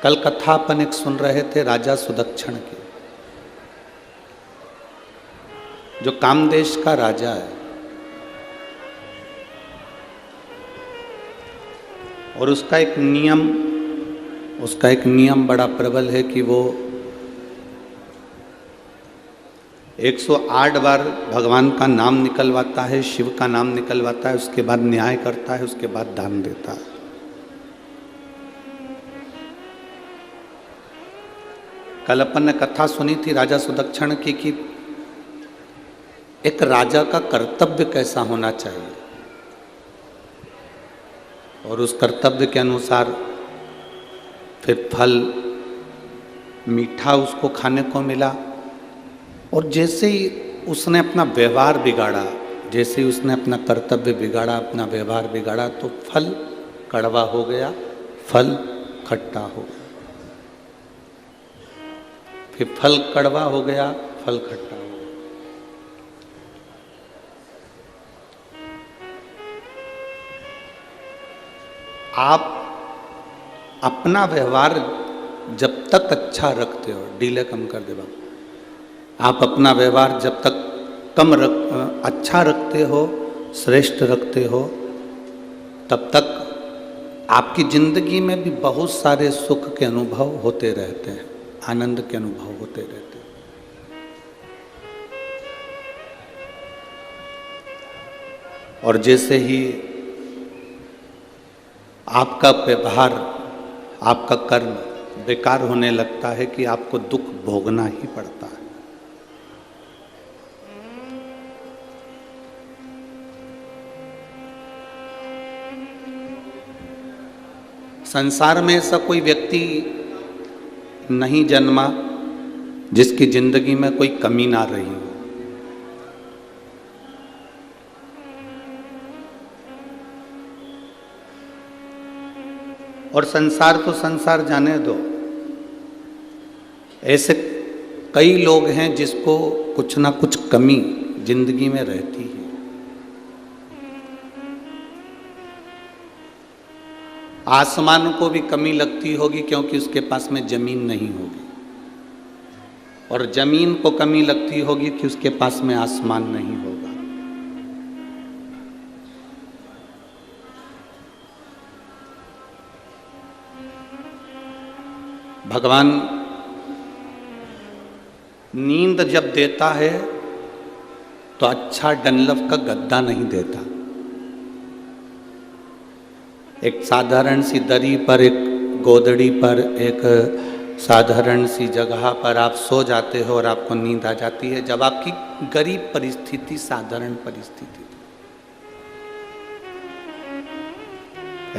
कल कथा अपन एक सुन रहे थे राजा सुदक्षण की, जो कामदेश का राजा है। और उसका एक नियम बड़ा प्रबल है कि वो 108 बार भगवान का नाम निकलवाता है, शिव का नाम निकलवाता है, उसके बाद न्याय करता है, उसके बाद दान देता है। कल अपन ने कथा सुनी थी राजा सुदक्षण की कि एक राजा का कर्तव्य कैसा होना चाहिए, और उस कर्तव्य के अनुसार फिर फल मीठा उसको खाने को मिला। और जैसे ही उसने अपना व्यवहार बिगाड़ा, जैसे ही उसने अपना कर्तव्य बिगाड़ा, अपना व्यवहार बिगाड़ा, तो फल कड़वा हो गया, फल खट्टा हो गया, फिर फल कड़वा हो गया, फल खट्टा हो गया। आप अपना व्यवहार जब तक अच्छा रखते हो, डीले कम कर दे बाबू, आप अपना व्यवहार जब तक अच्छा रखते हो, श्रेष्ठ रखते हो, तब तक आपकी जिंदगी में भी बहुत सारे सुख के अनुभव होते रहते हैं, आनंद के अनुभव होते रहते हैं। और जैसे ही आपका व्यवहार, आपका कर्म बेकार होने लगता है कि आपको दुख भोगना ही पड़ता है। संसार में ऐसा कोई व्यक्ति नहीं जन्मा जिसकी जिंदगी में कोई कमी ना रही हो। और संसार तो संसार जाने दो, ऐसे कई लोग हैं जिसको कुछ ना कुछ कमी जिंदगी में रहती है। आसमान को भी कमी लगती होगी क्योंकि उसके पास में जमीन नहीं होगी, और जमीन को कमी लगती होगी कि उसके पास में आसमान नहीं होगा। भगवान नींद जब देता है तो अच्छा डनलप का गद्दा नहीं देता। एक साधारण सी दरी पर, एक गोदड़ी पर, एक साधारण सी जगह पर आप सो जाते हो और आपको नींद आ जाती है जब आपकी गरीब परिस्थिति, साधारण परिस्थिति,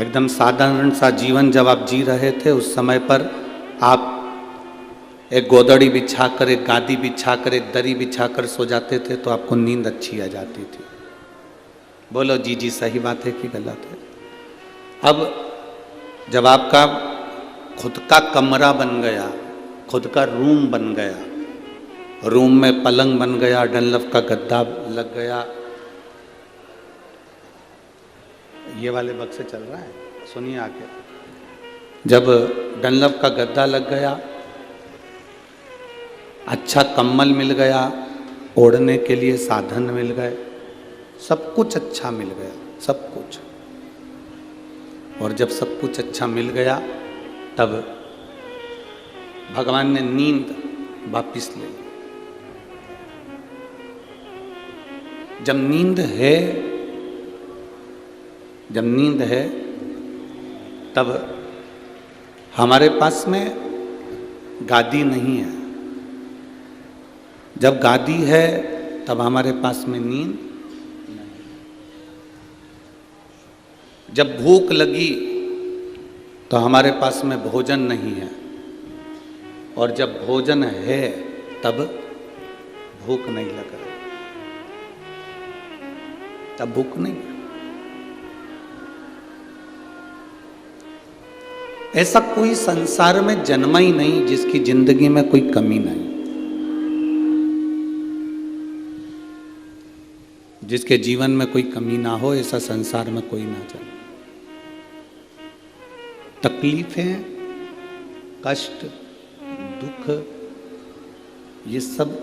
एकदम साधारण सा जीवन जब आप जी रहे थे, उस समय पर आप एक गोदड़ी बिछाकर, एक गादी बिछाकर, एक दरी बिछाकर सो जाते थे तो आपको नींद अच्छी आ जाती थी। बोलो जी जी, सही बात है कि गलत है? अब जब आपका खुद का कमरा बन गया, खुद का रूम बन गया, रूम में पलंग बन गया, डनलप का गद्दा लग गया, ये वाले बक्स से चल रहा है, सुनिए आके। जब डनलप का गद्दा लग गया, अच्छा कंबल मिल गया, ओढ़ने के लिए साधन मिल गए, सब कुछ अच्छा मिल गया, सब कुछ। और जब सब कुछ अच्छा मिल गया तब भगवान ने नींद वापिस ले ली। जब नींद है तब हमारे पास में गादी नहीं है। जब गादी है तब हमारे पास में नींद नहीं। जब भूख लगी तो हमारे पास में भोजन नहीं है, और जब भोजन है तब भूख नहीं लग रही, तब भूख नहीं। ऐसा कोई संसार में जन्मा ही नहीं जिसकी जिंदगी में कोई कमी नहीं, जिसके जीवन में कोई कमी ना हो। ऐसा संसार में कोई ना जन्मे। तकलीफें कष्ट, दुख, ये सब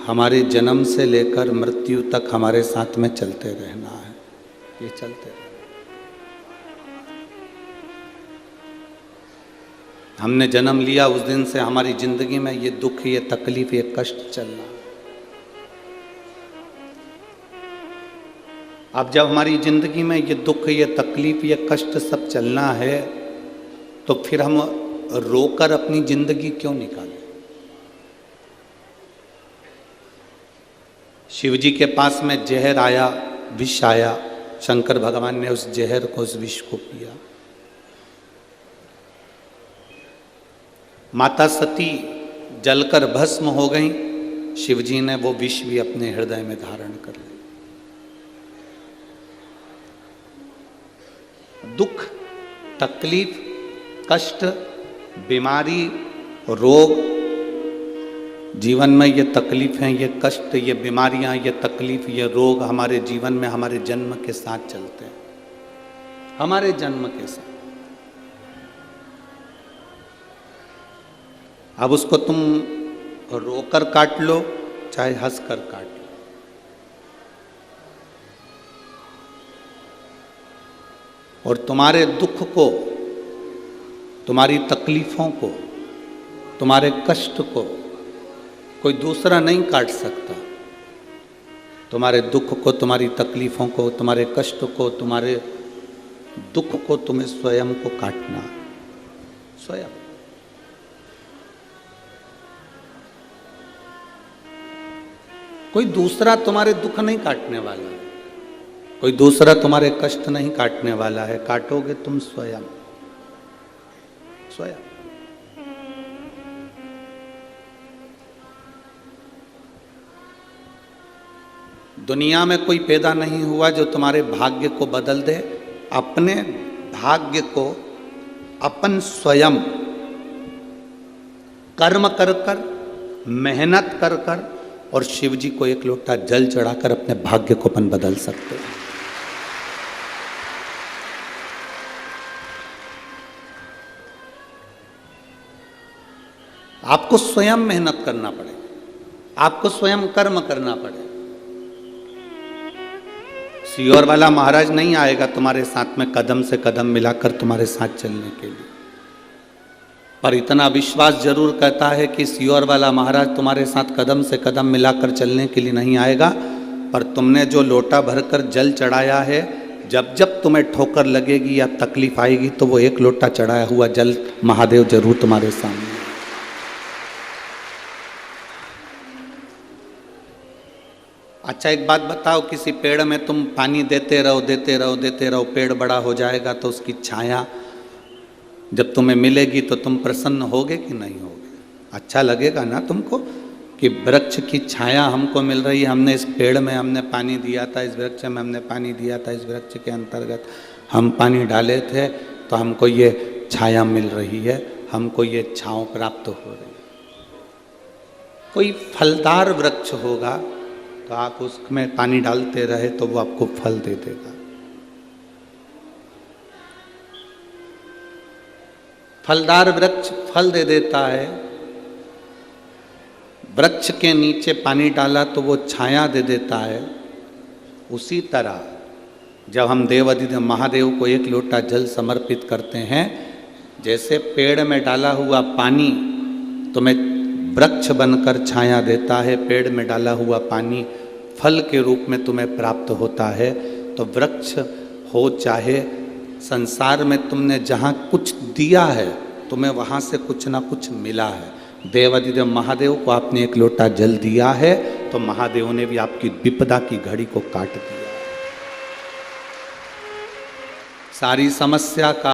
हमारे जन्म से लेकर मृत्यु तक हमारे साथ में चलते रहना है। ये चलते रहना। हमने जन्म लिया उस दिन से हमारी जिंदगी में ये दुख, ये तकलीफ, ये कष्ट चलना। अब जब हमारी जिंदगी में ये दुख, ये तकलीफ, ये कष्ट सब चलना है, तो फिर हम रोकर अपनी जिंदगी क्यों निकालें? शिव जी के पास में जहर आया, विष आया, शंकर भगवान ने उस जहर को, उस विष को पिया। माता सती जलकर भस्म हो गई, शिव जी ने वो विष भी अपने हृदय में धारण कर लिया। दुख, तकलीफ, कष्ट, बीमारी, रोग, जीवन में ये तकलीफें, ये कष्ट, ये बीमारियां, ये तकलीफ, ये रोग हमारे जीवन में हमारे जन्म के साथ चलते हैं, हमारे जन्म के साथ। अब उसको तुम रोकर काट लो, चाहे हंसकर काट लो। और तुम्हारे दुख को, तुम्हारी तकलीफों को, तुम्हारे कष्ट को कोई दूसरा नहीं काट सकता। तुम्हारे दुख को, तुम्हारी तकलीफों को, तुम्हारे कष्ट को, तुम्हारे दुख को तुम्हें स्वयं को काटना, स्वयं। कोई दूसरा तुम्हारे दुख नहीं काटने वाला है, कोई दूसरा तुम्हारे कष्ट नहीं काटने वाला है। काटोगे तुम स्वयं, स्वयं। दुनिया में कोई पैदा नहीं हुआ जो तुम्हारे भाग्य को बदल दे। अपने भाग्य को अपन स्वयं कर्म कर कर, मेहनत कर कर, और शिव जी को एक लोटा जल चढ़ाकर अपने भाग्य को अपन बदल सकते हैं। आपको स्वयं मेहनत करना पड़ेगा, आपको स्वयं कर्म करना पड़ेगा। सियोर वाला महाराज नहीं आएगा तुम्हारे साथ में कदम से कदम मिलाकर तुम्हारे साथ चलने के लिए, पर इतना विश्वास जरूर कहता है कि सियोर वाला महाराज तुम्हारे साथ कदम से कदम मिलाकर चलने के लिए नहीं आएगा, पर तुमने जो लोटा भरकर जल चढ़ाया है, जब जब तुम्हें ठोकर लगेगी या तकलीफ आएगी, तो वो एक लोटा चढ़ाया हुआ जल महादेव जरूर तुम्हारे सामने। अच्छा एक बात बताओ, किसी पेड़ में तुम पानी देते रहो, देते रहो, देते रहो, पेड़ बड़ा हो जाएगा, तो उसकी छाया जब तुम्हें मिलेगी तो तुम प्रसन्न होगे कि नहीं होगे? अच्छा लगेगा ना तुमको कि वृक्ष की छाया हमको मिल रही है। हमने इस पेड़ में हमने पानी दिया था, इस वृक्ष में हमने पानी दिया था, इस वृक्ष के अंतर्गत हम पानी डाले थे, तो हमको ये छाया मिल रही है, हमको ये छांव प्राप्त हो रही है। कोई फलदार वृक्ष होगा तो आप उसमें पानी डालते रहे तो वो आपको फल दे देगा। फलदार वृक्ष फल दे देता है, वृक्ष के नीचे पानी डाला तो वो छाया दे देता है। उसी तरह जब हम देवाधिदेव महादेव को एक लोटा जल समर्पित करते हैं, जैसे पेड़ में डाला हुआ पानी तुम्हें वृक्ष बनकर छाया देता है, पेड़ में डाला हुआ पानी फल के रूप में तुम्हें प्राप्त होता है, तो वृक्ष हो चाहे संसार में तुमने जहाँ कुछ दिया है, तुम्हें वहाँ से कुछ ना कुछ मिला है। देवाधिदेव महादेव को आपने एक लोटा जल दिया है, तो महादेव ने भी आपकी विपदा की घड़ी को काट दिया। सारी समस्या का